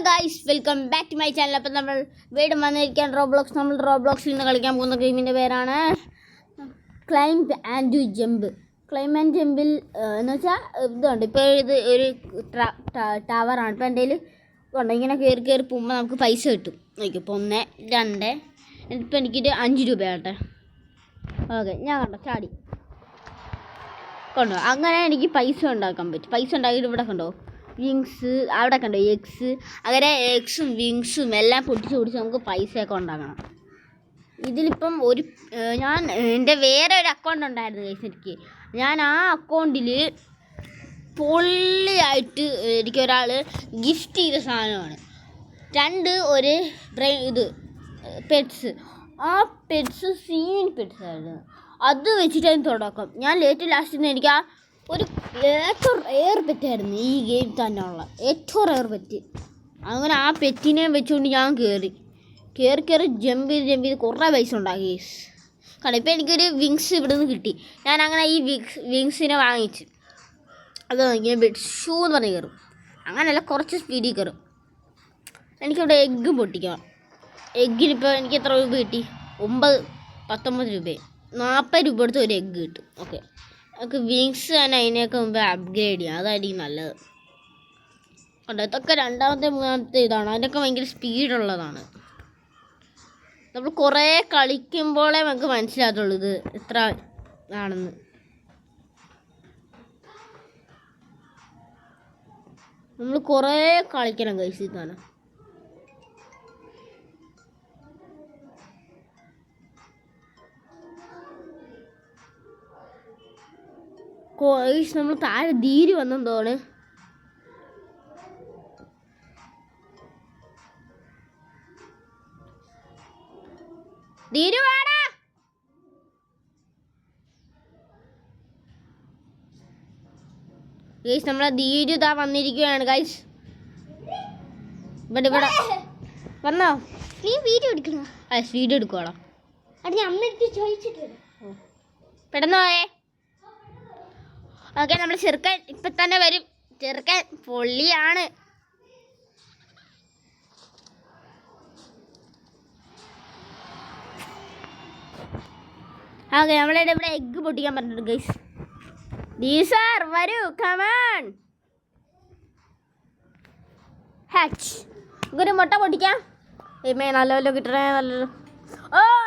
Guys welcome back to my channel. അപ്പം നമ്മൾ വീണ്ടും വന്നിരിക്കാൻ റോബ്ലോക്സിൽ നിന്ന് കളിക്കാൻ പോകുന്ന ഗെയിമിൻ്റെ പേരാണ് climb and jump. Climb and ജമ്പിൽ എന്ന് വെച്ചാൽ ഇതുണ്ട്. ഇപ്പോൾ ഇത് ഒരു ടവറാണ്. ഇപ്പോൾ എൻ്റെ കയ്യിൽ കൊണ്ട് ഇങ്ങനെ കയറി പോകുമ്പോൾ നമുക്ക് പൈസ കിട്ടും. നോക്കി ഇപ്പോൾ 1 2 ഇപ്പോൾ എനിക്കൊരു 5 രൂപയാട്ടെ. ഓക്കെ, ഞാൻ കണ്ടോ ചാടി കൊണ്ടോ. അങ്ങനെ എനിക്ക് പൈസ ഉണ്ടാക്കാൻ പറ്റും. പൈസ ഉണ്ടാക്കിയിട്ട് ഇവിടെ കണ്ടോ വിങ്സ്, അവിടെ കണ്ടോ എഗ്സ്. അങ്ങനെ എഗ്സും വിങ്സും എല്ലാം പൊട്ടിച്ച് നമുക്ക് പൈസയൊക്കെ ഉണ്ടാക്കണം. ഇതിലിപ്പം ഞാൻ എൻ്റെ വേറെ ഒരു അക്കൗണ്ട് ഉണ്ടായിരുന്നു ഗൈസ്. ഞാൻ ആ അക്കൗണ്ടിൽ പൊള്ളിയായിട്ട് എനിക്കൊരാൾ ഗിഫ്റ്റ് ചെയ്ത സാധനമാണ് 2 പെറ്റ്സ്. ആ പെറ്റ്സ് സീൻ പെറ്റ്സ് ആയിരുന്നു. അത് വെച്ചിട്ടായിരുന്നു തുടക്കം. ഞാൻ ലാസ്റ്റ് എനിക്ക് ആ ഒരു ഏറ്റവും റെയർ പെറ്റായിരുന്നു ഈ ഗെയിം തന്നെ ഉള്ള ഏറ്റവും റെയർ പെറ്റ്. അങ്ങനെ ആ പെറ്റിനെ വെച്ചുകൊണ്ട് ഞാൻ കയറി ജമ്പ് ചെയ്ത് കുറേ പൈസ ഉണ്ടാക്കി കാരണം. ഇപ്പോൾ എനിക്കൊരു വിങ്സ് ഇവിടെ നിന്ന് കിട്ടി. ഞാൻ അങ്ങനെ ഈ വിങ്സിനെ വാങ്ങിച്ച് അത് ഇങ്ങനെ ഷൂ എന്ന് പറഞ്ഞ് കയറും. അങ്ങനെയല്ല, കുറച്ച് സ്പീഡിൽ കയറും. എനിക്കിവിടെ എഗ്ഗ് പൊട്ടിക്കണം. എഗ്ഗിനിപ്പോൾ എനിക്ക് എത്ര രൂപ കിട്ടി? 19 രൂപ. 40 രൂപ എടുത്ത് ഒരു എഗ്ഗ് കിട്ടും. ഓക്കെ, നമുക്ക് വിങ്സ് തന്നെ അതിനൊക്കെ മുമ്പ് അപ്ഗ്രേഡ് ചെയ്യാം. അതായിരിക്കും നല്ലത്. കണ്ടോ, ഇതൊക്കെ 2ാമത്തെ 3ാമത്തെ ഇതാണ്. അതിനൊക്കെ ഭയങ്കര സ്പീഡുള്ളതാണ്. നമ്മൾ കുറേ കളിക്കുമ്പോഴേ നമുക്ക് മനസ്സിലാകത്തുള്ളൂ ഇത് എത്ര ആണെന്ന്. നമ്മൾ കുറേ കളിക്കണം ഗൈസ് ഇതാണ്. നമ്മൾ താഴെ ധീര് വന്നെന്തോണ്. ധീര് വേടാ. ഗൈസ് നമ്മളെ ധീര് ഇതാ വന്നിരിക്കുകയാണ് ഗൈസ്. ഇവിടെ വന്നോ? നീ വീഡിയോ എടുക്കണോ? വീഡിയോ എടുക്കുവാളോ? അത് അമ്മ ചോദിച്ചിട്ട് പെട്ടെന്ന് പോയേ. ഓക്കെ, നമ്മൾ ചെറുക്കൻ ഇപ്പം തന്നെ വരും. ചെറുക്കൻ പൊള്ളിയാണ്. ഓക്കെ, നമ്മളിവിടെ എഗ്ഗ് പൊട്ടിക്കാൻ പറഞ്ഞിട്ടുണ്ട് ഗൈസ്. സാർ വരൂ, കമാൺ. ഹാച്ച് നമുക്കൊരു മുട്ട പൊട്ടിക്കാം. നല്ലല്ലോ കിട്ടണേ, നല്ലല്ലോ.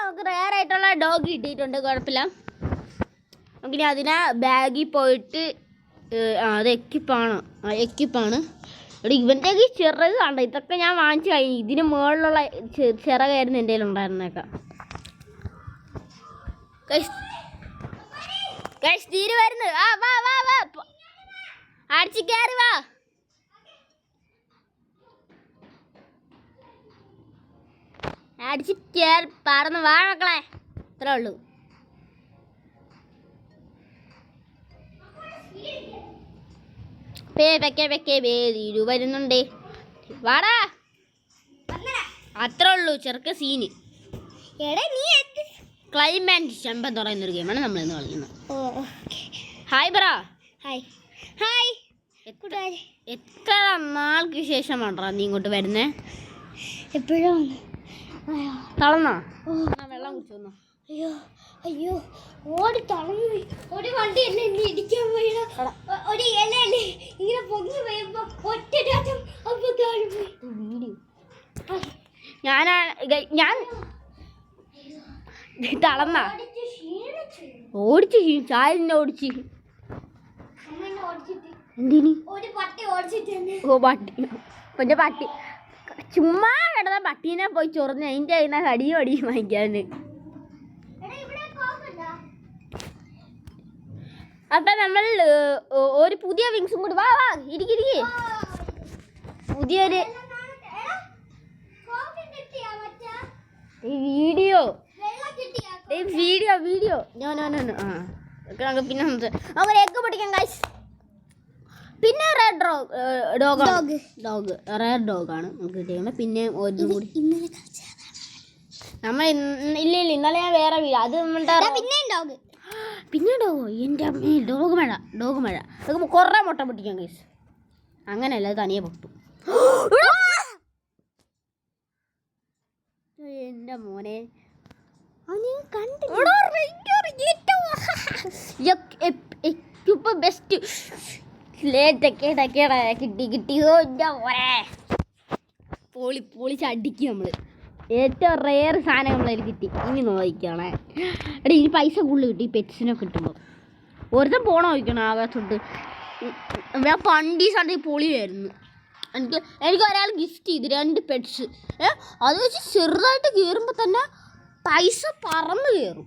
നമുക്ക് റെയർ ആയിട്ടുള്ള ഡോഗ് കിട്ടിയിട്ടുണ്ട്. കുഴപ്പമില്ല. നമുക്കിനി അതിനെ ബാഗിൽ പോയിട്ട് അത് എക്യുപ്പാണ്. ഇവിടെ ഇവൻ്റെ ചിറക് കണ്ട. ഇതൊക്കെ ഞാൻ വാങ്ങിച്ചു കഴിഞ്ഞു. ഇതിന് മുകളിലുള്ള ചിറകായിരുന്നു എൻ്റെ കയ്യിൽ ഉണ്ടായിരുന്നേക്കാം. തീരെ വരുന്നു. വാ അടിച്ച് കയറി വാ. അടിച്ച് കയറി പറന്ന് വാ മക്കളെ. ഇത്രേ ഉള്ളൂ. വരുന്നുണ്ടേ, വാടാ. അത്രേ ഉള്ളൂ ചെറുക്ക സീന്. ക്ലൈംബ് ആൻഡ് ജമ്പ് എന്ന് പറയുന്നൊരു ഗെയിമാണ് നമ്മൾ ഇന്ന് കളിക്കുന്നത്. ഹായ് ബ്രാ. ഹായ്. എത്ര നാൾക്ക് ശേഷമാണോ നീ ഇങ്ങോട്ട് വരുന്നേ? എപ്പോഴും തളർന്നോ? വെള്ളം കുടിച്ചു വന്നോ? അയ്യോ ഓടി തളർന്നു. ഒരു വണ്ടി എന്നെ ഇടിക്കാൻ പോയി. ഒരു ഇല ഇങ്ങനെ പൊങ്ങി പോയപ്പോ ഒറ്റ ഞാൻ തളർന്ന ഓടിച്ച് ചായന്നെ ഓടിച്ച് എന്തിന്? പട്ടി പട്ടി ചുമ്മാ കിടന്ന പട്ടീനെ പോയി ചൊറഞ്ഞ് അതിൻ്റെ അതിനെ കടിയും വാങ്ങിക്കാൻ. അപ്പം നമ്മൾ ഒരു പുതിയ വിങ്സും കൂടി വാ ഇരിക്കിരിക്കേ. പുതിയൊരു വീഡിയോ പിന്നെ നമുക്ക് എഗ്ഗ് പൊട്ടിക്കാം ഗൈസ്. പിന്നെ റെയർ ഡോഗാണ് നമുക്ക് കിട്ടിയത്. പിന്നെ ഒന്നും കൂടി നമ്മൾ ഇന്നലെ ഞാൻ വേറെ വീഡിയോ അത് പിന്നെ ഡോഗോ. എൻ്റെ അമ്മേ, ഡോഗ് മഴ. നമുക്ക് കുറേ മുട്ട പൊട്ടിക്കാം ഗൈസ്. അങ്ങനെയല്ല, അത് തനിയെ പൊട്ടും. എൻ്റെ മോനെ ബെസ്റ്റ് കിട്ടിയോ പൊളിച്ച് അടിക്കും നമ്മള്. ഏറ്റവും റെയർ സാധനം നമ്മളതിൽ കിട്ടി. ഇനി നോക്കിക്കണേ എടാ, ഇനി പൈസ കൂടുതൽ കിട്ടി പെറ്റ്സിനെ കിട്ടുമ്പോൾ. ഒരുത്തം പോണ നോക്കണം ആകാശത്തോട്ട്. പണ്ടീസാണ്ട് പൊളിയായിരുന്നു. എനിക്ക് ഒരാൾ ഗിഫ്റ്റ് ചെയ്ത് 2 പെറ്റ്സ്. അത് വെച്ച് ചെറുതായിട്ട് കയറുമ്പോൾ തന്നെ പൈസ പറന്ന് കയറും.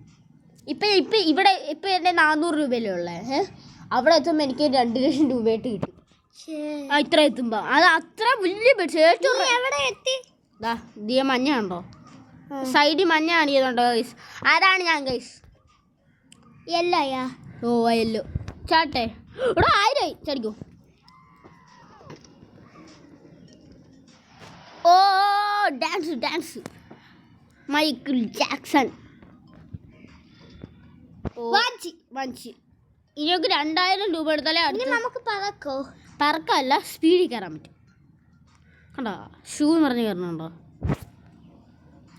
ഇപ്പം ഇവിടെ എൻ്റെ 400 രൂപയല്ലേ ഉള്ളത്. അവിടെ എത്തുമ്പോൾ എനിക്ക് 2 ലക്ഷം രൂപയായിട്ട് കിട്ടും. ഇത്ര എത്തുമ്പോൾ അത് അത്ര വലിയ പെറ്റ്സ്. ഏറ്റവും എവിടെ എത്തി? ദിയ മഞ്ഞ ഉണ്ടോ? സൈഡിൽ മഞ്ഞ കാണിക്കുന്നുണ്ടോ ഗൈസ്? ആരാണ് ഞാൻ ഗൈസ്? യെല്ലോയാ? ഓ യെല്ലോ. ചാട്ടെ ഇവിടെ 1000 ചടിക്കോ. ഓ ഡാൻസ് മൈക്കിൾ ജാക്സൺ. വാഞ്ചി. ഇനിയൊക്കെ 2000 രൂപ എടുത്താലേ നമുക്ക് പറക്കോ? പറക്കല്ല, സ്പീഡിൽ കയറാൻ പറ്റും. കണ്ടോ ഷൂ എന്ന് പറഞ്ഞ് കയറണുണ്ടോ?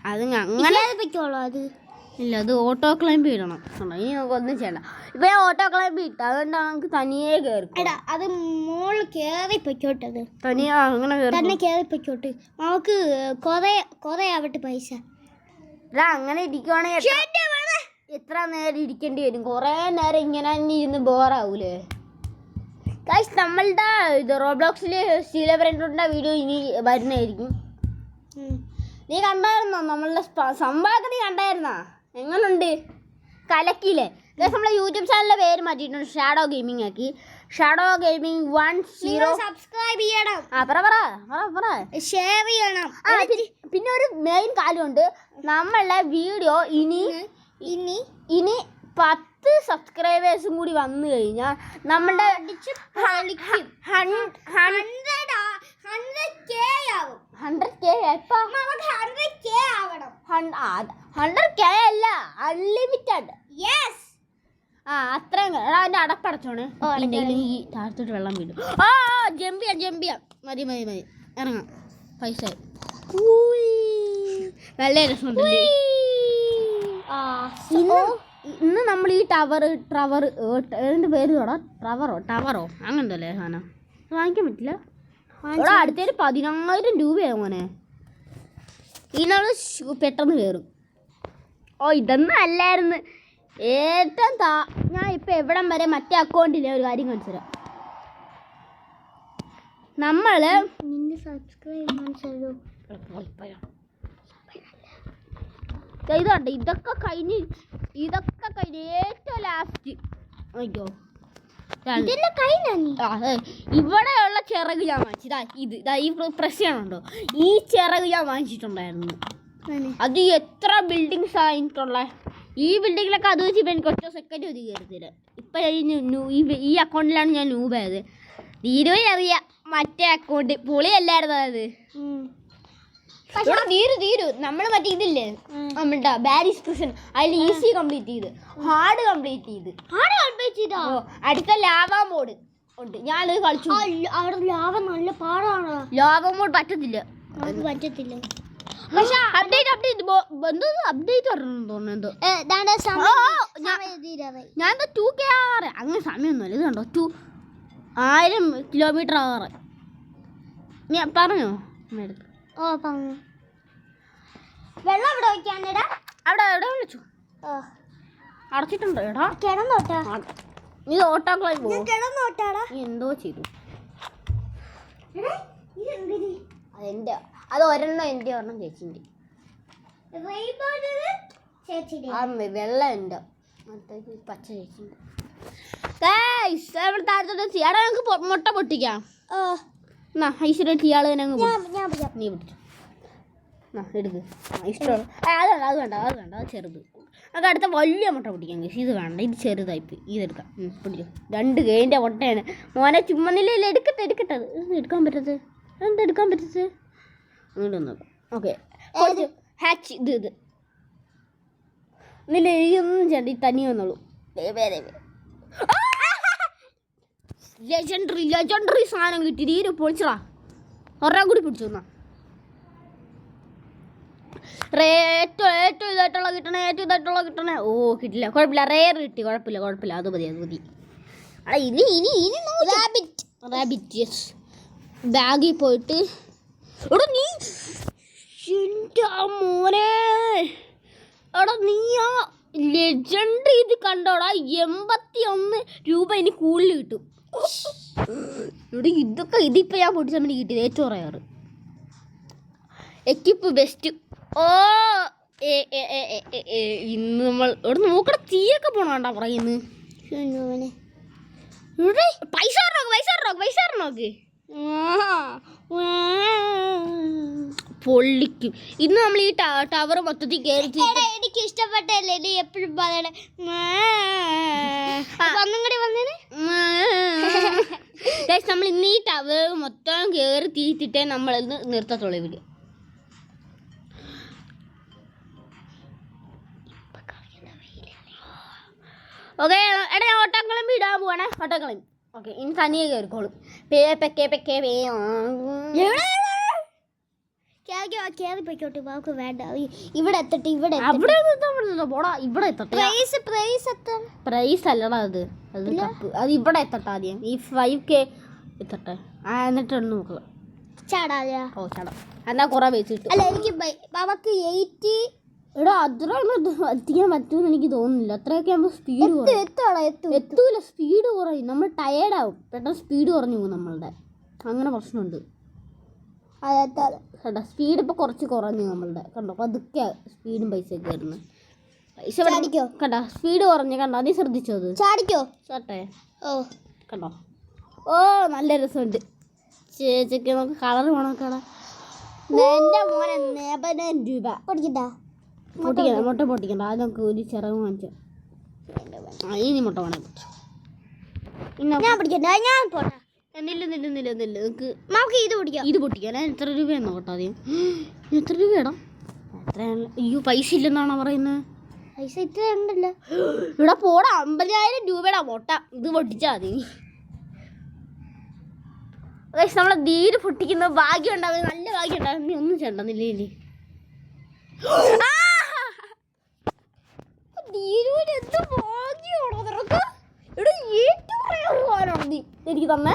അത് അങ്ങനെ പറ്റുള്ളൂ. അത് ഇല്ല, അത് ഓട്ടോ ക്ലൈംബ് ചെയ്യണം. കണ്ടോ, ഇനി നമുക്ക് ഒന്നും ചെയ്യണ്ട. ഇപ്പം ഞാൻ ഓട്ടോ ക്ലൈംബ് ഇട്ടു, അതുകൊണ്ട് നമുക്ക് തനിയെ കയറി. അത് മോള് കയറി പൊയ്ക്കോട്ടത്. തനിയെ അങ്ങനെ തന്നെ കയറി പൊയ്ക്കോട്ട്. നമുക്ക് കൊറേ ആവട്ടെ പൈസ. അങ്ങനെ ഇരിക്കുവാണെങ്കിൽ എത്ര നേരം ഇരിക്കേണ്ടി വരും? കുറേ നേരം ഇങ്ങനെ തന്നെ ഇരുന്ന് ബോറാവൂലേ? ഗൈസ്, നമ്മളുടെ ഇത് റോബ്ലോക്സിൽ സ്റ്റീല ബ്രാൻഡിൻ്റെ വീഡിയോ ഇനി വരുന്നതായിരിക്കും. നീ കണ്ടായിരുന്നോ? നമ്മളുടെ സംഭവമൊക്കെ നീ കണ്ടായിരുന്നോ? എങ്ങനുണ്ട്? കലക്കിയില്ലേ? നമ്മളെ യൂട്യൂബ് ചാനലിൻ്റെ പേര് മാറ്റിയിട്ടുണ്ട്, ഷാഡോ ഗെയിമിംഗ് ആക്കി. Shadow gaming 10. സബ്സ്ക്രൈബ് ചെയ്യണം, പറ ഷെയർ ചെയ്യണം. പിന്നെ ഒരു മെയിൻ കാര്യമുണ്ട്. നമ്മളുടെ വീഡിയോ ഇനി 10 സബ്സ്ക്രൈബേഴ്സും കൂടി വന്നു കഴിഞ്ഞാൽ നമ്മളുടെ 100K അല്ല, അൺലിമിറ്റഡ്. അത്രയും അതിൻ്റെ അടപ്പടച്ചോണ്. ഈ താഴത്തോട്ട് വെള്ളം വീടും. ജമ്പിയാ. മതി ഇറങ്ങാം. പൈസ നല്ല രസമുണ്ട്. ഇന്ന് നമ്മൾ ഈ ടവർ അതിൻ്റെ പേര് ടവറോ അങ്ങനല്ലേ സാധനം വാങ്ങിക്കാൻ പറ്റില്ല. ഇവിടെ അടുത്തൊരു 10000 രൂപയാവും മോനെ. ഈ നമ്മൾ പെട്ടെന്ന് കയറും. ഇതൊന്നും അല്ലായിരുന്നു. ഏറ്റവും ഞാൻ ഇപ്പം എവിടം വരെ മറ്റേ അക്കൗണ്ടിലെ ഒരു കാര്യം കാണിച്ചു തരാം. നമ്മൾ ഇതുണ്ട്. ഇതൊക്കെ കഴിഞ്ഞ് ഏറ്റവും ലാസ്റ്റ് അയ്യോ ഇവിടെയുള്ള ചിറക് ഞാൻ വാങ്ങിച്ചു. ഈ പ്രസ് ചെയ്യണുണ്ടോ? ഈ ചിറക് ഞാൻ വാങ്ങിച്ചിട്ടുണ്ടായിരുന്നു. അത് എത്ര ബിൽഡിങ്സ് ആയിട്ടുള്ള ഈ ബിൽഡിങ്ങിലൊക്കെ അത് വെച്ച് ഇപ്പം എനിക്ക് 1 സെക്കൻഡ് ഒതുക്കി കയറത്തില്ല. ഇപ്പം ഈ അക്കൗണ്ടിലാണ് ഞാൻ നൂബായത്. അറിയാം മറ്റേ അക്കൗണ്ട് പൊളിയല്ലായിരുന്നു അത്. തീരു നമ്മൾ മറ്റേ ഇതില്ലേ നമ്മളുടെ ബാരിസ് പ്രിസൺ, അതിൽ ഈസി കംപ്ലീറ്റ് ചെയ്ത് ഹാർഡ് കംപ്ലീറ്റ് ചെയ്ത് അടുത്ത ലാവ മോഡ് ഉണ്ട്. ഞാനത് കളിച്ചു. അവിടെ ലാവ നല്ല പാടാണ്. ലാവ മോഡ് പറ്റത്തില്ല. പക്ഷെ അപ്ഡേറ്റ് വരണം തോന്നുന്നു. ഞാൻ 2K ആറ് അങ്ങനെ സമയമൊന്നുമല്ല. ഇത് കണ്ടോ 1000 കിലോമീറ്റർ ആറ്. ഞാൻ പറഞ്ഞോ എടുത്ത്. പറഞ്ഞു. വെള്ളം അവിടെ വയ്ക്കാനടാ? അവിടെ വിളിച്ചു അടച്ചിട്ടുണ്ടോ? എടാ കിടന്നോട്ടാ. നീ ഓട്ടോ ക്ലൈംബ് പോകും. കിടന്നോട്ടാടാ. നീ എന്തോ ചെയ്തു. അത് ഒരെണ്ണം എൻ്റെ ഒരെണ്ണം ചേച്ചിൻ്റെ. വെള്ളം എൻ്റെ മറ്റേ പച്ച ചേച്ചിൻ്റെ. എടാ ഞങ്ങൾക്ക് മുട്ട പൊട്ടിക്കാം. എന്നാ ഐശ്വര്യ ഇയാൾ തന്നെ അങ്ങ് നീ പിടിച്ചു. എടുക്ക്. ഇഷ്ടമാണ്. അത് വേണ്ട അത് ചെറുത്. നമുക്ക് അടുത്ത വലിയ മുട്ട പൊട്ടിക്കാം. ഇത് വേണ്ട, ഇത് ചെറുതായിപ്പോയി. ഇതെടുക്കാം. പിടിച്ചു. 2 ഗെയിൻ്റെ മുട്ടയാണ് മോനെ. ചുമ്മന്നില്ല എടുക്കട്ടെ. എടുക്കാൻ പറ്റത്ത് എന്താ എടുക്കാൻ പറ്റത്ത്? അങ്ങോട്ട് നോക്കാം. ഓക്കെ ഹാച്ച് ഇത് നില എഴുതിയൊന്നും ചെയ്യണ്ട. ഈ തനി വന്നോളൂ. ലെജൻഡറി സാധനം കിട്ടി. തീരെ പൊളിച്ചടാ. ഒരാ കൂടി പിടിച്ചു. എന്നാ ഏറ്റവും ഇതായിട്ടുള്ള കിട്ടണേ. ഓ കിട്ടില്ല, കുഴപ്പമില്ല. റെയർ കിട്ടി, കുഴപ്പമില്ല. അത് മതി. എടാ ഇനി റാബിറ്റ്. യെസ്. ബാഗിൽ പോയിട്ട് എടാ നീ എൻ്റെ മോനെ, എടാ നീ ആ ലെജൻഡ് ഇത് കണ്ടോടാ, 81 രൂപ ഇനി കൂടുതൽ കിട്ടും. ഇവിടെ ഇതിപ്പോൾ ഞാൻ പൊട്ടിച്ച മണി കിട്ടിയത് ഏറ്റവും റയറ്. Equip best. ഓ ഇന്ന് നമ്മൾ ഇവിടെ നോക്കട തീയൊക്കെ പോണോണ്ടാ പറയുന്നത്. ഇവിടെ പൈസ നോക്ക് പൊള്ളിക്കും. ഇന്ന് നമ്മൾ ഈ ടവർ മൊത്തത്തിൽ കയറി. എനിക്ക് ഇഷ്ടപ്പെട്ടല്ലേ നീ എപ്പോഴും പറയണേ. ഒന്നും കൂടി വന്നേനെ. നമ്മൾ ഇന്ന് ഈ ടവർ മൊത്തം കയറി തീറ്റിട്ടേ നമ്മളിന്ന് നിർത്തത്തുള്ളൂ. ഇവര് ഓക്കെ. എടാ ഞാൻ ഓട്ടക്കളമ്പി ഇടാൻ പോവാണേ. ഓട്ടക്കളമ്പി ഓക്കെ. ഇനി തനിയെ കയറിക്കോളും. പോയിക്കോട്ടെ, വാക്ക് വേണ്ട. ഇവിടെ എത്തട്ടെ. പോടാ, ഇവിടെ എത്തട്ടെ. പ്രൈസ് അല്ലടാ അത് കപ്പ്. അത് ഇവിടെ എത്തട്ടെ ആദ്യം. ഈ 5K എത്തട്ടെ, എന്നിട്ടൊന്ന് നോക്കുക. ചാടാ. ഓ ചാടാം. എന്നാ കുറെ പൈസ കിട്ടും. അല്ല എനിക്ക് ബാബക്ക് 80. എടാ അത്രയൊന്നും എത്തിക്കാൻ പറ്റുമെന്ന് എനിക്ക് തോന്നുന്നില്ല. അത്രയൊക്കെ ആകുമ്പോൾ സ്പീഡ് എത്തൂല. സ്പീഡ് കുറയും, നമ്മൾ ടയേർഡാവും. പെട്ടെന്ന് സ്പീഡ് കുറഞ്ഞു പോകും നമ്മളുടെ. അങ്ങനെ പ്രശ്നമുണ്ട്. കേട്ടോ സ്പീഡ് ഇപ്പോൾ കുറച്ച് കുറഞ്ഞു നമ്മളുടെ. കണ്ടോ പതുക്കെ സ്പീഡും പൈസയൊക്കെ വരുന്നത്. പൈസ പഠിക്കോ കണ്ടോ, സ്പീഡ് കുറഞ്ഞു. കണ്ടോ നീ ശ്രദ്ധിച്ചോ? അത് ചാടിക്കോ ചാട്ടെ. ഓ കണ്ടോ. ഓ നല്ല രസമുണ്ട്. ചേച്ചിക്ക് നമുക്ക് കളർ വേണം. കാണാം. എൻ്റെ മോനെ 70 രൂപ മുട്ട പൊട്ടിക്കണ്ട. അത് നമുക്ക് ഒരു ചിറക് വാങ്ങിച്ചു. ഇനി മുട്ട വേണം. ഞാൻ പിടിക്കണ്ട, ഞാൻ പോട്ടെ. നില്ല നമുക്ക് ഇത് പൊട്ടിക്കാൻ എത്ര രൂപയാണോ കേട്ടോ ആദ്യം? എത്ര രൂപയാടാ? എത്രയാണ്? അയ്യോ പൈസ ഇല്ലെന്നാണോ പറയുന്നത്? പൈസ ഇത്ര ഉണ്ടല്ലോ. ഇവിടെ പോടാ, 50,000 രൂപയുടെ മുട്ട. ഇത് പൊട്ടിച്ചാൽ മതി. നമ്മളെ ധീര് പൊട്ടിക്കുന്ന ഭാഗ്യം ഉണ്ടാവും. നല്ല ഭാഗ്യം ഉണ്ടാവും. നീ ഒന്നും ചെണ്ടെന്നില്ലേ? എനിക്ക് തന്നെ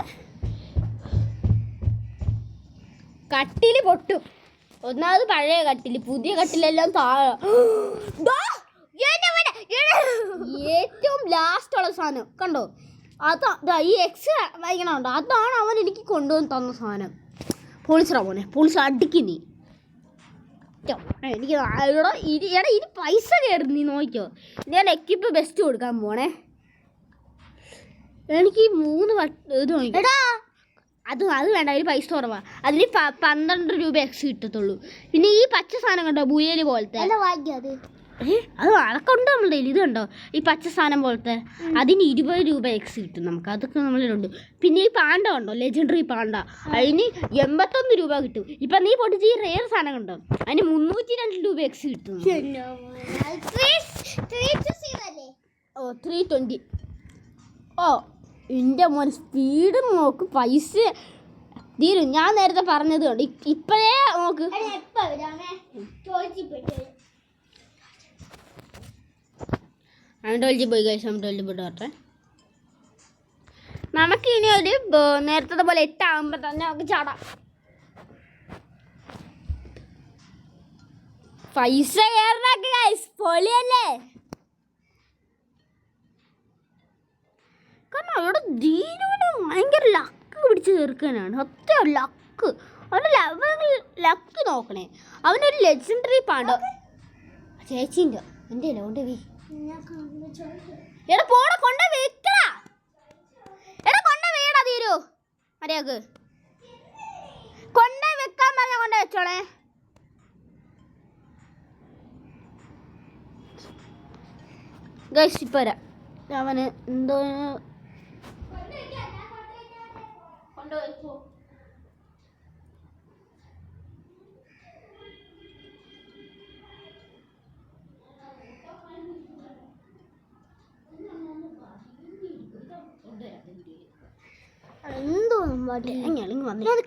കട്ടില് പൊട്ടും. ഒന്നാമത് പഴയ കട്ടില്, പുതിയ കട്ടിലെല്ലാം താഴെ. ഏറ്റവും ലാസ്റ്റ് ഉള്ള സാധനം കണ്ടോ, അതാ ഈ എക്സ് വായിക്കണുണ്ടോ? അതാണ് അവൻ എനിക്ക് കൊണ്ടുവന്ന് തന്ന സാധനം. പോളിച്ചറാ പോനെ, പോളിച്ച് അടിക്ക് നീ. എനിക്ക് ഇനി പൈസ കയറി. നീ നോക്കിയോ, ഞാൻ എക്യുപ്പ് ബെസ്റ്റ് കൊടുക്കാൻ പോണേ. എനിക്ക് 3 ഇത് നോക്കിടാ. അത് വേണ്ട, അതിൽ പൈസ കുറവാണ്. അതിന് 12 രൂപ എക്സ് കിട്ടത്തുള്ളൂ. പിന്നെ ഈ പച്ച സാധനം കണ്ടോ, ബുയല് പോലത്തെ, അത് അതൊക്കെ നമ്മളുടെ ഇത് കണ്ടോ, ഈ പച്ച സാധനം പോലത്തെ, അതിന് 20 രൂപ എക്സ് കിട്ടും നമുക്ക്. അതൊക്കെ നമ്മളിലുണ്ട്. പിന്നെ ഈ പാണ്ട കണ്ടോ, ലെജൻഡറി പാണ്ട, അതിന് 81 രൂപ കിട്ടും. ഇപ്പം നീ പൊട്ടിച്ച് ഈ റെയർ സാധനം കണ്ടോ, അതിന് 302 രൂപ എക്സ് കിട്ടും. ഓ 320. ഓ എൻ്റെ മോൻ സ്പീഡ് നോക്ക്. പൈസ തീരും. ഞാൻ നേരത്തെ പറഞ്ഞത് കൊണ്ട് ഇപ്പോഴേ നോക്ക്. അമിട്ടോളിച്ച് പോയി കഴിച്ചു. അമിട്ടോളിച്ച് പോയിട്ട് വരട്ടെ. നമുക്ക് ഇനി ഒരു നേരത്തെ പോലെ 8 ആകുമ്പോൾ തന്നെ നമുക്ക് ചാടാം. പൈസ കയറണൊക്കെ ഗൈസ് പൊളിയല്ലേ? കാരണം അവിടെ ദീനുവിന് ഭയങ്കര ലക്ക് പിടിച്ച് തീർക്കാനാണ്. സത്യം ലക്ക്. അവൻ്റെ ലക്ക് നോക്കണേ. അവനൊരു ലെജൻഡറി പാണ്ടോ ചേച്ചിൻ്റെ എൻ്റെ ലോണ്ട് വീ. എടാ പോടാ, കൊണ്ട വെക്കടാ. എടാ കൊണ്ട വേടാ തീരൂ. മര്യാദക്ക് കൊണ്ട വെക്കാൻ പറഞ്ഞ കൊണ്ട വെച്ചോളേ. ഗൈസ് ഇപ്പം വരാം. അവന് എന്തോ കൊണ്ടുവച്ചോ. എന്തോ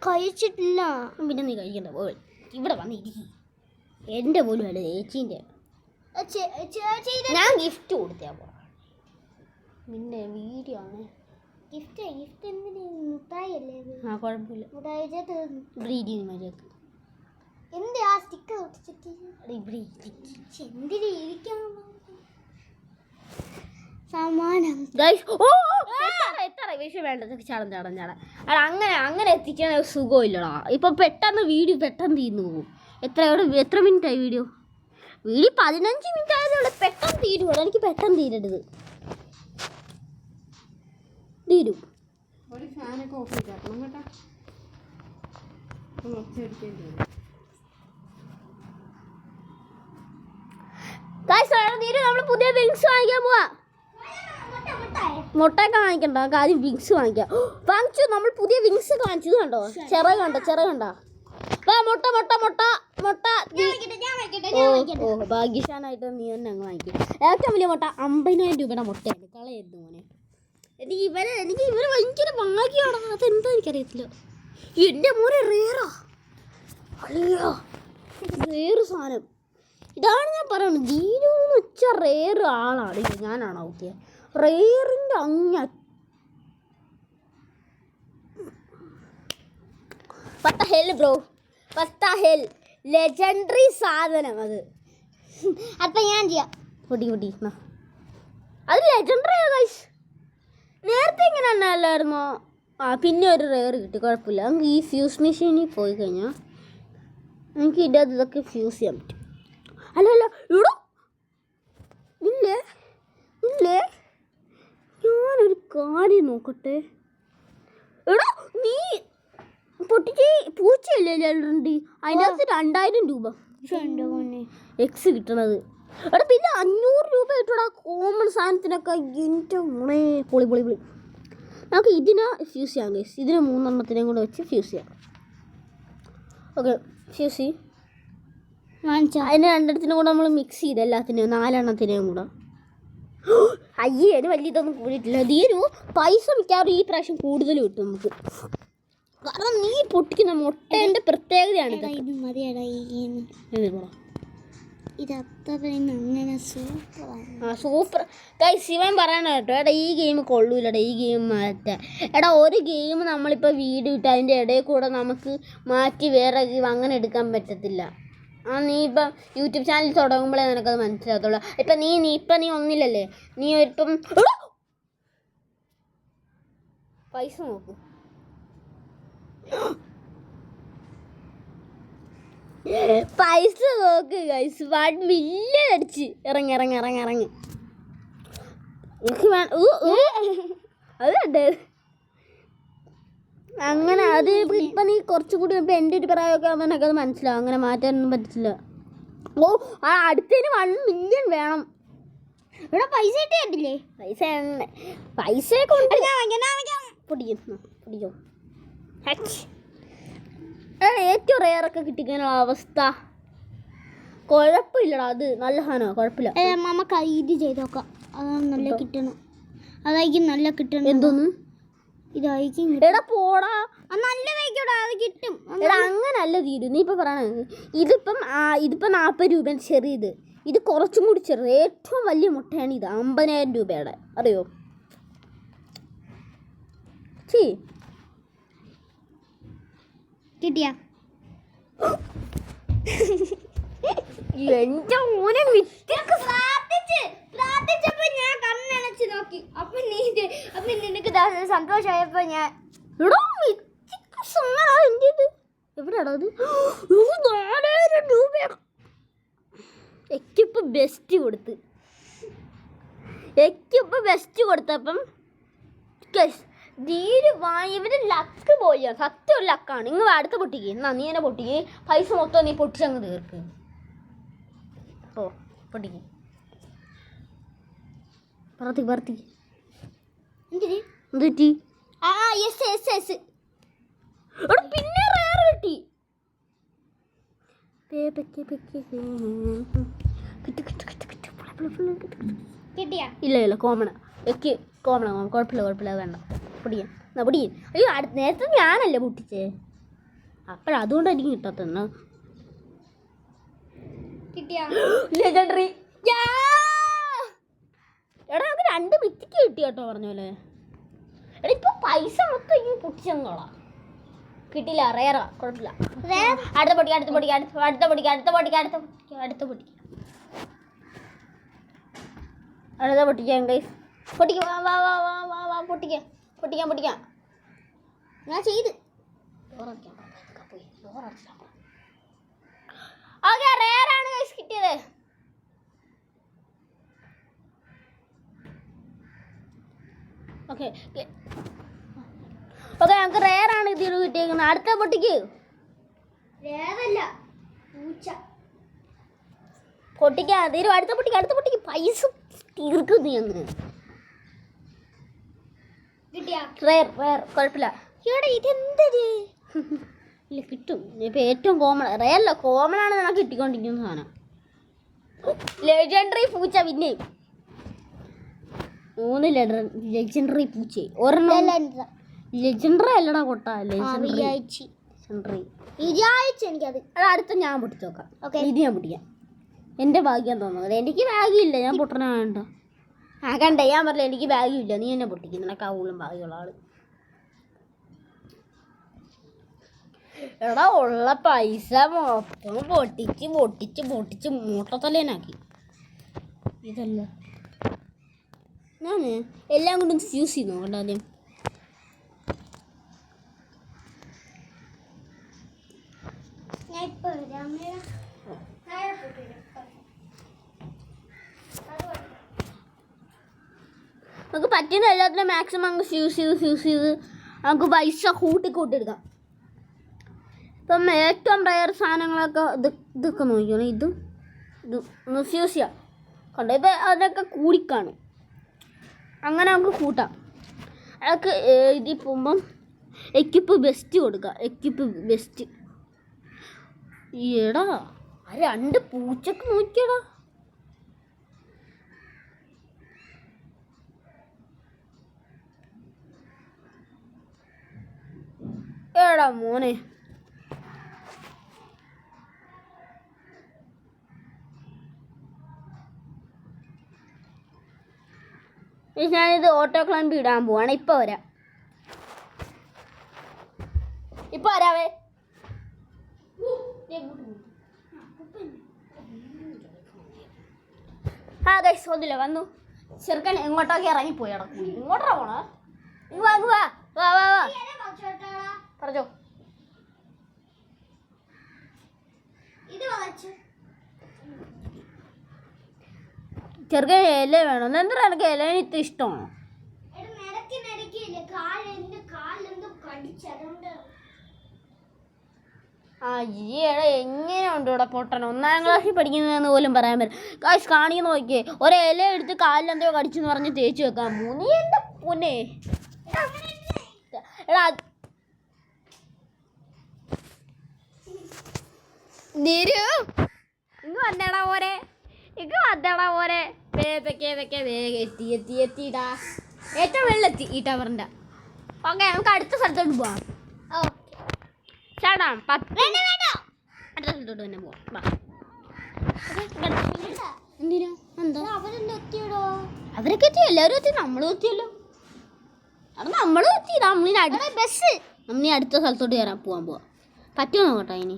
കഴിച്ചിട്ടില്ല. പിന്നെ നീ കഴിക്കണ്ട, പോയി ഇവിടെ വന്നിരിക്കും. എൻ്റെ പോലും അല്ല ചേച്ചീൻ്റെ. ഞാൻ ഗിഫ്റ്റ് കൊടുത്തേ അപ്പോൾ പിന്നെ വീഡിയോ ആണ്. ഗിഫ്റ്റ് എന്തിന്? മുട്ടായി അല്ലേ? ആ കുഴപ്പമില്ല. മുട്ടായി ബ്രീഡിങ് മര്യാദക്ക് എന്ത് ആ സ്റ്റിക്കർ ഒട്ടിച്ചിട്ട് എന്തിന് ഇരിക്കാൻ സമാനം എത്ര വിഷയം വേണ്ടത് ചടം അങ്ങനെ എത്തിക്കാൻ സുഖമില്ലടാ. ഇപ്പൊ പെട്ടെന്ന് വീഡിയോ പെട്ടെന്ന് തീർന്നു പോകും. എത്ര മിനിറ്റ് ആയി വീഡിയോ 15 മിനിറ്റ് ആയതുകൊണ്ട് പെട്ടെന്ന് തീരുവോ? എനിക്ക് പെട്ടെന്ന് തീരരുത്. തീരും. ഒരു ഫാനൊക്കെ ഓഫ് ചെയ്തേക്കണം കേട്ടോ. നമ്മൾ പുതിയ വിങ്സ് വാങ്ങിക്കാൻ പോവാ. മുട്ടയൊക്കെ വാങ്ങിക്കണ്ട, ആദ്യം വിങ്സ് വാങ്ങിക്കാം. വാങ്ങിച്ചു, നമ്മൾ പുതിയ വിങ്സ് വാങ്ങിച്ചു. കണ്ടോ ചെറ വാ മുട്ട ഓ ഭാഗ്യശാനായിട്ട് നീ തന്നെ അങ്ങ് വാങ്ങിക്കും. ഏറ്റവും വലിയ മുട്ട 50,000 രൂപയുടെ മുട്ടയാണ്. കളയരുത് മോനെ. എനിക്ക് ഇവരെ ഭയങ്കര ഭാഗ്യമാണ്. അതെന്താ എനിക്കറിയത്തില്ല. എൻ്റെ മോനെ റേറ് സാധനം. ഇതാണ് ഞാൻ പറയുന്നത്. ജീരു എന്ന് വെച്ചാൽ റേറ് ആളാണ്. ഞാനാണ് ഔത്തിയ റേറിൻ്റെ ലെജൻഡറി സാധനം അത്. അപ്പം ഞാൻ ചെയ്യാം. പൊടി അത് ലെജൻഡറിയാ ഗൈസ്. നേരത്തെ ഇങ്ങനെ തന്നെ അല്ലായിരുന്നോ? പിന്നെ ഒരു റെയർ കിട്ടി, കുഴപ്പമില്ല. നമുക്ക് ഈ ഫ്യൂസ് മെഷീനിൽ പോയി കഴിഞ്ഞാൽ എനിക്ക് ഇതൊക്കെ ഫ്യൂസ് ചെയ്യാൻ പറ്റും. അല്ല ഇവിടെ ഇല്ലേ ഞാനൊരു കാര്യം നോക്കട്ടെ. എടാ നീ പൊട്ടിച്ച് പൂച്ചയല്ലേ ഉണ്ട്, അതിനകത്ത് 2000 രൂപ എക്സ് കിട്ടണത്. എടാ പിന്നെ 500 രൂപ കിട്ടടാ കോമൺ സാധനത്തിനൊക്കെ. എൻ്റെ മോളെ പൊളി. നമുക്ക് ഇതിനെ ഫ്യൂസ് ചെയ്യാം ഗൈസ്. ഇതിനെ 3 എണ്ണത്തിനെയും കൂടെ വെച്ച് ഫ്യൂസ് ചെയ്യാം. ഓക്കെ ഫ്യൂസ് ചെയ്യും. അതിന് 2 എണ്ണത്തിനും കൂടെ നമ്മൾ മിക്സ് ചെയ്ത് എല്ലാത്തിനെയും 4 എണ്ണത്തിനെയും കൂടെ. അയ്യേ അത് വലിയ ഇതൊന്നും കൂടിയിട്ടില്ല. തീരു പൈസ മിക്കാറും ഈ പ്രാവശ്യം കൂടുതൽ കിട്ടും നമുക്ക്. കാരണം നീ പൊട്ടിക്കുന്ന മുട്ടേൻ്റെ പ്രത്യേകതയാണ് ഇത് മതിയടാ ഈ ഗെയിം. ഇത് അങ്ങനെ സൂപ്പർ ഗൈസ്. ശിവൻ പറയണ കേട്ടോ, എടാ ഈ ഗെയിം കൊള്ളൂലടാ, ഈ ഗെയിം മാറ്റാം. എടാ ഒരു ഗെയിം നമ്മളിപ്പോൾ വീഡിയോ ഇട്ട് അതിൻ്റെ ഇടയിൽ കൂടെ നമുക്ക് മാറ്റി വേറെ ഗെയിം അങ്ങനെ എടുക്കാൻ പറ്റത്തില്ല. നീ ഇപ്പം യൂട്യൂബ് ചാനൽ തുടങ്ങുമ്പോഴേ നിനക്കത് മനസ്സിലാകത്തുള്ളൂ. ഇപ്പം നീ ഒന്നില്ലല്ലേ, നീ ഇപ്പം പൈസ നോക്ക്. പൈസ നോക്ക് ഗൈസ്. 1 മില്യൺ അടിച്ച് ഇറങ്ങി എനിക്ക് അത് കണ്ടേ. അങ്ങനെ അത് ഇപ്പം നീ കുറച്ചുകൂടി ഇപ്പം എൻ്റെ ഒരു പ്രായമൊക്കെ ആകുമ്പോൾ എനിക്കത് മനസ്സിലാവും. അങ്ങനെ മാറ്റാനൊന്നും പറ്റത്തില്ല. അടുത്തതിന് 1 മില്യൺ വേണം. ഇവിടെ പൈസ കിട്ടിയിട്ടില്ലേ? പൈസ കൊണ്ട് പൊടിക്കും. ഏറ്റവും റെയറൊക്കെ കിട്ടിക്കാനുള്ള അവസ്ഥ കുഴപ്പമില്ലടാ. അത് നല്ല സാധനമാണ്, കുഴപ്പമില്ല. നമുക്ക് ഇത് ചെയ്ത് നോക്കാം. അതാണ് നല്ല കിട്ടണം. അതായിരിക്കും നല്ല കിട്ടണം. എന്തോന്ന് ഇതായിരിക്കും. എടാ പോടാ, നല്ല വയ്ക്കൂടാ, അത് കിട്ടും. എടാ അങ്ങനല്ല തീരും. നീ ഇപ്പം പറയണത് ഇതിപ്പം 40 രൂപ ചെറിയത്. ഇത് കുറച്ചും കൂടി ചെറിയ ഏറ്റവും വലിയ മുട്ടയാണ് ഇത്. 50,000 രൂപയുടെ, അറിയോ? കിട്ടിയ എന്റെ മോനെ പ്രാർത്ഥിച്ചപ്പോ ഞാൻ കണ്ണടച്ച് നോക്കി. അപ്പൊ നിനക്ക് സന്തോഷമായപ്പോ ഞാൻ എവിടെയാണോ അത്? 4000 രൂപയാണ്. എനിക്കിപ്പോൾ ബെസ്റ്റ് കൊടുത്തപ്പം ധീര് ഇവര് ലക്ക് പോയ സത്യം ഒരു ലക്കാണ്. നിങ്ങൾ അടുത്ത പൊട്ടിക്ക്. എന്നാ നീ എന്നെ പൊട്ടിക്ക്. പൈസ മൊത്തം നീ പൊട്ടിച്ചങ്ങ് തീർക്ക്. ഓ പൊട്ടിക്ക്. പറത്തി എന്തുപറ്റി? പിന്നെ റയർ കിട്ടി. ഇല്ല കോമണ കുഴപ്പമില്ല വേണ്ട. പൊടിയാ അയ്യോ നേരത്തെ ഞാനല്ലേ പൊട്ടിച്ചേ. അപ്പോഴതുകൊണ്ട് എനിക്ക് കിട്ടാത്തന്നെ. കിട്ടിയാ ലെജൻഡറി. എടാ നമുക്ക് 2 മിത്തിക്ക് കിട്ടി കേട്ടോ പറഞ്ഞ പോലെ. എടാ ഇപ്പൊ പൈസ മൊത്തം ഇങ്ങനെ പൊട്ടിച്ചങ്ങളാ. കിട്ടില്ല, റേറാ, കുഴപ്പമില്ല. അടുത്ത പൊട്ടിക്ക് പൊട്ടിക്കാം ഗൈസ്. പൊട്ടിക്കാം, വാ പൊട്ടിക്കാം. ഞാൻ ചെയ്ത് ഓക്കെ, റേറാണ് ഗൈസ് കിട്ടിയത്. ഓക്കെ ഞങ്ങൾക്ക് റേറാണ് ഇതിൽ കിട്ടിയേക്കുന്നത്. അടുത്ത പൊട്ടിക്ക് പൊട്ടിക്കാം. അടുത്ത പൊട്ടിക്ക് പൈസ തീർക്കുന്നു ഞങ്ങൾ. റേർ കുഴപ്പമില്ല. ഇവിടെ ഇതെന്തത് ഇല്ല കിട്ടും. ഇപ്പം ഏറ്റവും കോമൺ റേറല്ല, കോമൺ ആണ് നമുക്ക് കിട്ടിക്കൊണ്ടിരിക്കുന്ന സാധനം. ലെജൻഡറി പൂച്ച പിന്നെ 3 ലെജൻഡറി പൂച്ച. ഒരെണ്ണം ലെജൻഡറി അല്ലടാ കൊട്ട, ലെജൻഡറി. എനിക്കത് അടുത്ത ഞാൻ പൊട്ടിച്ച് നോക്കാം. ഇത് ഞാൻ പൊട്ടിക്കാം. എൻ്റെ ഭാഗ്യം തോന്നുന്നത്. എനിക്ക് ഭാഗ്യമില്ല, ഞാൻ പൊട്ടണ വേണ്ട. കണ്ടേ ഞാൻ പറഞ്ഞില്ല എനിക്ക് ഭാഗ്യമില്ല. നീ എന്നെ പൊട്ടിക്കും, നിനക്കാവൂളും ഭാഗ്യമുള്ള ആള്. എടാ ഉള്ള പൈസ മൊത്തം പൊട്ടിച്ച് മൂട്ടത്തലേനാക്കി. ഇതല്ല ഞാൻ എല്ലാം കൊണ്ടും യൂസ് ചെയ്ത് നോക്കണ്ട ആദ്യം. നമുക്ക് പറ്റുന്ന എല്ലാത്തിനും മാക്സിമം അങ്ങ് യൂസ് ചെയ്ത് നമുക്ക് പൈസ കൂട്ടിയെടുക്കാം. ഇപ്പം ഏറ്റവും റയർ സാധനങ്ങളൊക്കെ ഇതൊക്കെ നോക്കിയാണ്. ഇത് യൂസ് ചെയ്യാം. കണ്ടോ ഇപ്പം അതൊക്കെ കൂടിക്കാണും. അങ്ങനെ നമുക്ക് കൂട്ടാം. അതൊക്കെ ഇതിൽ പോകുമ്പം എക്യുപ്പ് ബെസ്റ്റ് കൊടുക്കാം. എടാ 2 പൂച്ചക്ക് നോക്കിയടാ. എടാ മോനെ ഞാനിത് ഓട്ടോ ക്ലൈംബ് ഇടാൻ പോവാണ്. ഇപ്പം വരാവേ. ഗൈസ് ഒന്നുമില്ല, വന്നു. ചെറുക്കൻ എങ്ങോട്ടൊക്കെ ഇറങ്ങിപ്പോയി. ഇങ്ങോട്ടാ പോണോ? വാ പറഞ്ഞോ. ചെറുക്കൻ ഇല വേണം. എന്താ എനിക്ക് ഇലേനെ ഇത്ര ഇഷ്ടമാണോ? ഈയിടെ എങ്ങനെയുണ്ട് ഇവിടെ പൊട്ടൻ? 1ാം ക്ലാസ്സിൽ പഠിക്കുന്നതെന്ന് പോലും പറയാൻ പറ്റും. കാശ് കാണിക്കുന്ന നോക്കിയേ, ഒരു ഇല എടുത്ത് കാലിലെന്തോ കടിച്ചെന്ന് പറഞ്ഞ് തേച്ച് വെക്കാൻ പോകും. നീ എന്താ പൊന്നെ എടാ നിരു ഇങ്ങ് വന്നേടാ പോരെ. എത്തിയിട്ടാ ഏറ്റവും വെള്ളെത്തി ഈ ടവറിൻ്റെ. ഓക്കെ നമുക്ക് അടുത്ത സ്ഥലത്തോട്ട് പോവാം. ചേട്ടാ അടുത്ത സ്ഥലത്തോട്ട് തന്നെ പോവാം. എന്തിനാ എന്താ അവരൊക്കെ എത്തി, എല്ലാവരും എത്തി, നമ്മളും എത്തിയല്ലോ. നമ്മളും എത്തി. നമ്മളിനി അടുത്ത സ്ഥലത്തോട്ട് പോവാൻ പറ്റുമോ നോക്കട്ടെ. ഇനി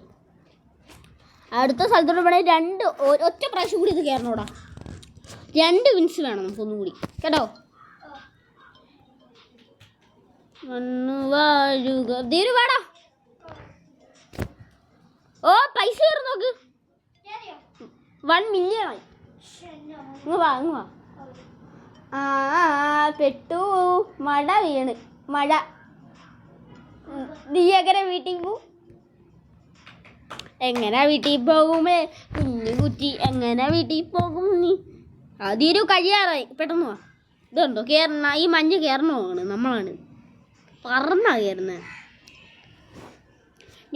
അടുത്ത സ്ഥലത്തോട്ട് വേണേൽ 2 ഒറ്റ പ്രാവശ്യം കൂടി ഇത് കയറണോടാ. 2 വിൻസ് വേണം നമുക്കൊന്നും കൂടി കേട്ടോ. വാടാ. ഓ പൈസ കയറി നോക്ക്. 1 മില്യൺ ആയി. ഇങ്ങ് വാ. പെട്ടു. മഴ വീണ്. നീ എങ്ങനെ വീട്ടിൽ പോവും? എങ്ങനെ വീട്ടിൽ പോകുമേ കുഞ്ഞുകുട്ടി, എങ്ങനെ വീട്ടിൽ പോകും നീ? അതിരു കഴിയാറായി. പെട്ടെന്ന് വാ. ഇതുണ്ടോ കയറണ? ഈ മഞ്ഞ് കയറണമാണ്. നമ്മളാണ് പറന്നാ കയറുന്നത്.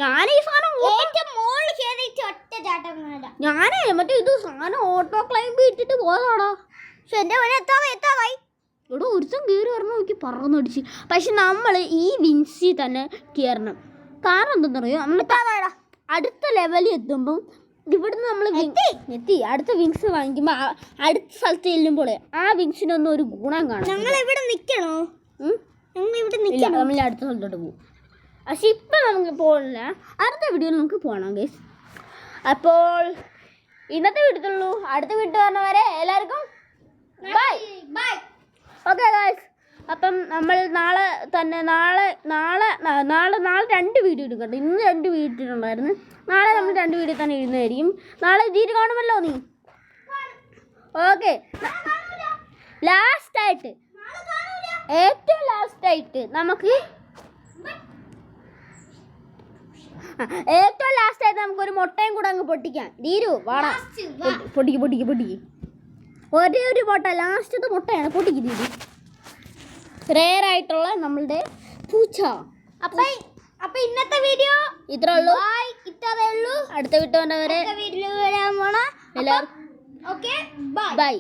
ഞാൻ ഈ സാധനം മറ്റേ ഇത് സാധനം ഓട്ടോ ക്ലൈംബ് ഇട്ടിട്ട് പോയതാടാ. പക്ഷെ എൻ്റെ വരെ എത്താറായി. ഇവിടെ ഒരുത്തം കയറി വരണം നോക്കി പറന്നടിച്ച്. പക്ഷെ നമ്മൾ ഈ വിൻസിൽ തന്നെ കയറണം. കാരണം എന്തെന്നറിയോ, നമ്മൾ അടുത്ത ലെവലിൽ എത്തുമ്പം ഇവിടുന്ന് നമ്മൾ എത്തി അടുത്ത വിങ്സ് വാങ്ങിക്കുമ്പോൾ അടുത്ത സ്ഥലത്ത് ചെല്ലുമ്പോൾ ആ വിങ്സിനൊന്നും ഒരു ഗുണം കാണും. ഞങ്ങൾ ഇവിടെ നിൽക്കണോ? ഞങ്ങൾ ഇവിടെ ഇല്ല, നമ്മൾ അടുത്ത സ്ഥലത്തോട്ട് പോകും. പക്ഷെ ഇപ്പം നമുക്ക് പോകില്ല, അടുത്ത വീഡിയോയിൽ നമുക്ക് പോകണം ഗൈസ്. അപ്പോൾ ഇന്നത്തെ വീട്ടിലുള്ളൂ. അടുത്ത വീട്ടിൽ പറഞ്ഞവരെ എല്ലാവർക്കും ബൈ ബൈ. Okay guys. അപ്പം നമ്മൾ നാളെ 2 വീഡിയോ എടുക്കട്ടെ. ഇന്ന് 2 വീഡിയോ ഇട്ടിട്ടുണ്ടായിരുന്നു. നാളെ നമ്മൾ 2 വീഡിയോ തന്നെ ഇടുന്നതായിരിക്കും. നാളെ ഇതിൽ കാണുമല്ലോ നീ. ഓക്കെ, ലാസ്റ്റായിട്ട് ഏറ്റവും ലാസ്റ്റായിട്ട് നമുക്കൊരു മുട്ടയും കൂടെ അങ്ങ് പൊട്ടിക്കാം. ദീരു വാടാ, പൊട്ടിക്ക്. ഒരേ ഒരു മുട്ട, ലാസ്റ്റത്തെ മുട്ടയാണ്. പൊട്ടിക്ക് ദീരു. റെയർ ആയിട്ടുള്ള നമ്മളുടെ പൂച്ച. അപ്പൊ ഇന്നത്തെ വീഡിയോ ഇത്രേ ഉള്ളൂ. ഇത്രേ ഉള്ളൂ. അടുത്ത വീട്ടിൽ വന്നവരെ വീഡിയോ വരാൻ പോണ എല്ലാവർക്കും ഓക്കെ ബൈ.